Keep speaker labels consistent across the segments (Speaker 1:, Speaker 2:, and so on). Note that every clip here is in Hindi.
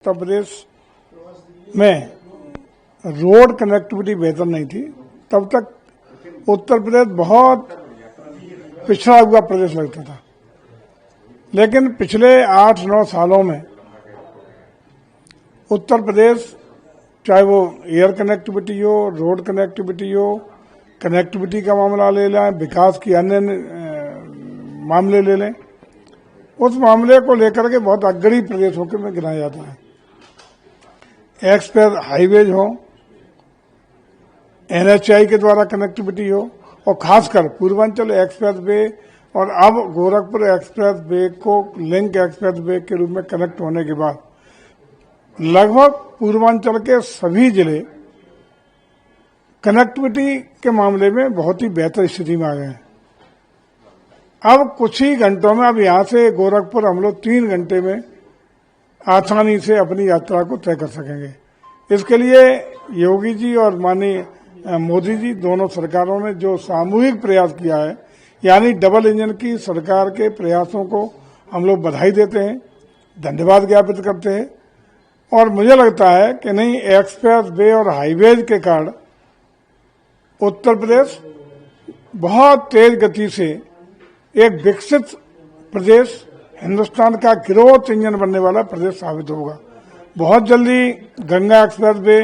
Speaker 1: उत्तर प्रदेश में रोड कनेक्टिविटी बेहतर नहीं थी, तब तक उत्तर प्रदेश बहुत पिछड़ा हुआ प्रदेश लगता था। लेकिन पिछले 8-9 सालों में उत्तर प्रदेश, चाहे वो एयर कनेक्टिविटी हो, रोड कनेक्टिविटी हो, कनेक्टिविटी का मामला ले लें, विकास की अन्य मामले ले लें, उस मामले को लेकर के बहुत अग्रणी प्रदेशों के में गिनाया जाता है। एक्सप्रेस हाईवेज हो, NHAI के द्वारा कनेक्टिविटी हो, और खासकर पूर्वांचल एक्सप्रेस वे और अब गोरखपुर एक्सप्रेस वे को लिंक एक्सप्रेस वे के रूप में कनेक्ट होने के बाद लगभग पूर्वांचल के सभी जिले कनेक्टिविटी के मामले में बहुत ही बेहतर स्थिति में आ गए हैं। अब कुछ ही घंटों में, अब यहां से गोरखपुर हम लोग 3 घंटे में आसानी से अपनी यात्रा को तय कर सकेंगे। इसके लिए योगी जी और माननीय मोदी जी दोनों सरकारों ने जो सामूहिक प्रयास किया है, यानी डबल इंजन की सरकार के प्रयासों को हम लोग बधाई देते हैं, धन्यवाद ज्ञापित करते हैं। और मुझे लगता है कि नहीं, एक्सप्रेस वे और हाईवेज के कारण उत्तर प्रदेश बहुत तेज गति से एक विकसित प्रदेश, हिंदुस्तान का ग्रोथ इंजन बनने वाला प्रदेश साबित होगा। बहुत जल्दी गंगा एक्सप्रेस वे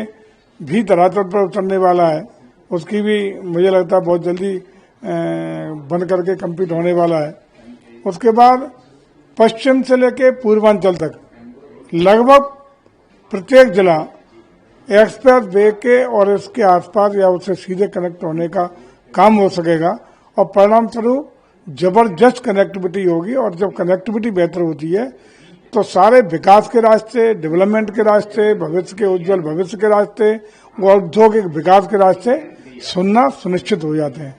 Speaker 1: भी धरातल पर उतरने वाला है, उसकी भी मुझे लगता है बहुत जल्दी बन करके कंप्लीट होने वाला है। उसके बाद पश्चिम से लेकर पूर्वांचल तक लगभग प्रत्येक जिला एक्सप्रेस वे के और इसके आसपास या उससे सीधे कनेक्ट होने का काम हो सकेगा, और परिणाम स्वरूप जबरदस्त कनेक्टिविटी होगी। और जब कनेक्टिविटी बेहतर होती है तो सारे विकास के रास्ते, डेवलपमेंट के रास्ते, भविष्य के उज्जवल भविष्य के रास्ते, औद्योगिक विकास के रास्ते सुनना सुनिश्चित हो जाते हैं।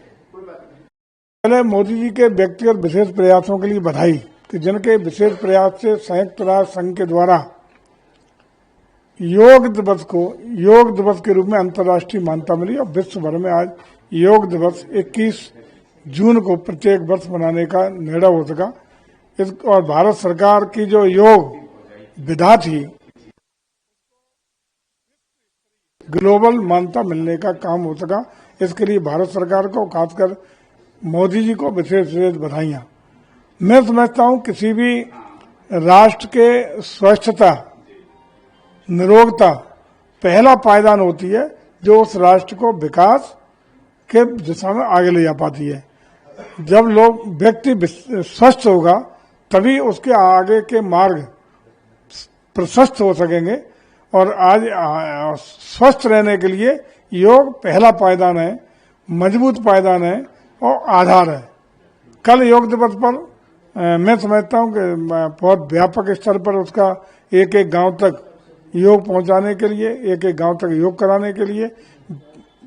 Speaker 1: पहले मोदी जी के व्यक्तिगत विशेष प्रयासों के लिए बधाई, कि जिनके विशेष प्रयास से संयुक्त राष्ट्र संघ के द्वारा योग दिवस के रूप में अंतर्राष्ट्रीय मान्यता मिली, और विश्व भर में आज योग दिवस 21 जून को प्रत्येक वर्ष मनाने का निर्णय हो सका। और भारत सरकार की जो योग विधा थी, ग्लोबल मान्यता मिलने का काम हो सका। इसके लिए भारत सरकार को, खासकर मोदी जी को विशेष बधाइयां। मैं समझता हूं किसी भी राष्ट्र के स्वस्थता, निरोगता पहला पायदान होती है जो उस राष्ट्र को विकास के दिशा में आगे ले जा पाती है। जब व्यक्ति स्वस्थ होगा तभी उसके आगे के मार्ग प्रशस्त हो सकेंगे। और आज स्वस्थ रहने के लिए योग पहला पायदान है, मजबूत पायदान है और आधार है। कल योग दिवस पर मैं समझता हूं कि बहुत व्यापक स्तर पर उसका एक गांव तक योग पहुंचाने के लिए, एक गांव तक योग कराने के लिए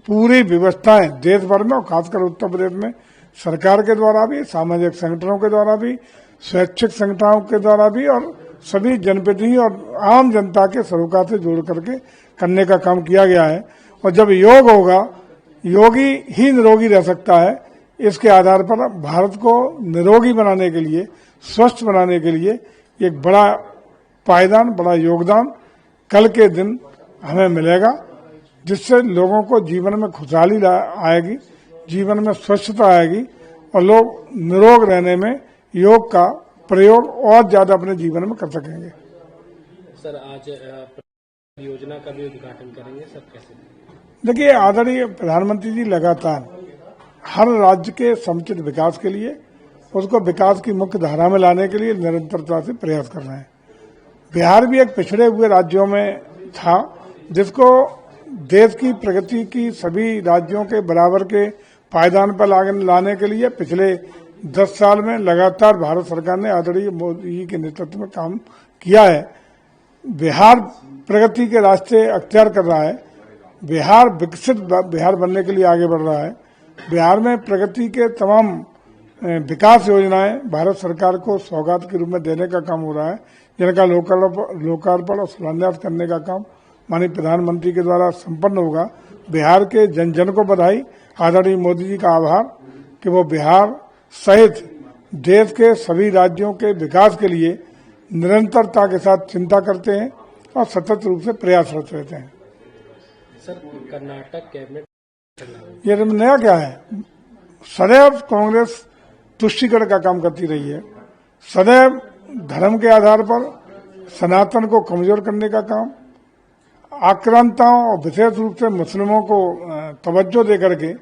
Speaker 1: पूरी व्यवस्थाएं देश भर में और खासकर उत्तर प्रदेश में सरकार के द्वारा भी, सामाजिक संगठनों के द्वारा भी, स्वैच्छिक संगठनों के द्वारा भी और सभी जनप्रतिनिधि और आम जनता के सरोकार से जोड़ करके करने का काम किया गया है। और जब योग होगा, योगी ही निरोगी रह सकता है। इसके आधार पर भारत को निरोगी बनाने के लिए, स्वस्थ बनाने के लिए एक बड़ा पायदान, बड़ा योगदान कल के दिन हमें मिलेगा, जिससे लोगों को जीवन में खुशहाली आएगी, जीवन में स्वच्छता आएगी और लोग निरोग रहने में योग का प्रयोग और ज्यादा अपने जीवन में कर सकेंगे।
Speaker 2: सर, आज योजना का भी उद्घाटन करेंगे सर, कैसे?
Speaker 1: देखिए, आदरणीय प्रधानमंत्री जी लगातार हर राज्य के समुचित विकास के लिए, उसको विकास की मुख्य धारा में लाने के लिए निरंतरता से प्रयास कर रहे हैं। बिहार भी एक पिछड़े हुए राज्यों में था, जिसको देश की प्रगति की सभी राज्यों के बराबर के पायदान पर लाने के लिए पिछले 10 साल में लगातार भारत सरकार ने आदरणीय मोदी जी के नेतृत्व में काम किया है। बिहार प्रगति के रास्ते अख्तियार कर रहा है। बिहार विकसित बिहार बनने के लिए आगे बढ़ रहा है। बिहार में प्रगति के तमाम विकास योजनाएं भारत सरकार को सौगात के रूप में देने का काम हो रहा है, जिनका लोकार्पण और शिलान्यास करने का काम माननीय प्रधानमंत्री के द्वारा संपन्न होगा। बिहार के जन जन को बधाई, आदरणीय मोदी जी का आभार कि वो बिहार सहित देश के सभी राज्यों के विकास के लिए निरंतरता के साथ चिंता करते हैं और सतत रूप से प्रयासरत रहते हैं।
Speaker 2: सर कर्नाटक कैबिनेट
Speaker 1: ये नया क्या है? सदैव कांग्रेस तुष्टीकरण का काम करती रही है, सदैव धर्म के आधार पर सनातन को कमजोर करने का काम, आक्रांताओं और विशेष रूप से मुस्लिमों को तवज्जो देकर के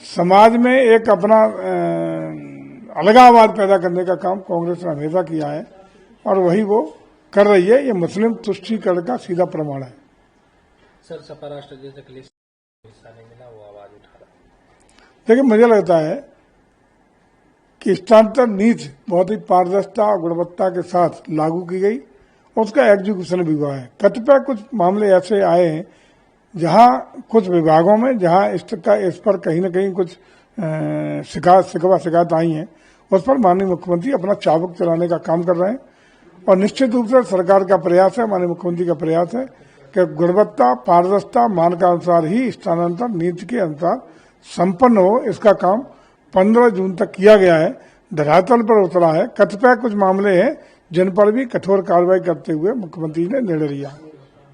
Speaker 1: समाज में एक अपना अलगाववाद पैदा करने का काम कांग्रेस ने हमेशा किया है और वही वो कर रही है। ये मुस्लिम तुष्टीकरण का सीधा प्रमाण है।
Speaker 2: सर सपा राष्ट्र जैसे अखिलेश हिस्सा नहीं मिला, वो आवाज उठा रहा है।
Speaker 1: देखिए, मुझे लगता है कि स्थानांतर नीति बहुत ही पारदर्शिता और गुणवत्ता के साथ लागू की गई, उसका एग्जीक्यूशन भी हुआ है। कतिपय कुछ मामले ऐसे आए हैं जहां कुछ विभागों में जहां इस पर कहीं न कहीं कुछ शिकायत आई हैं, उस पर माननीय मुख्यमंत्री अपना चाबुक चलाने का काम कर रहे हैं और निश्चित रूप से सरकार का प्रयास है, माननीय मुख्यमंत्री का प्रयास है कि गुणवत्ता, पारदर्शिता, मानकानुसार ही स्थानांतर नीति के अनुसार संपन्न हो। इसका काम 15 जून तक किया गया है, धरातल पर उतरा है। कतिपय कुछ मामले हैं जिन पर भी कठोर कार्रवाई करते हुए मुख्यमंत्री ने निर्णय लिया।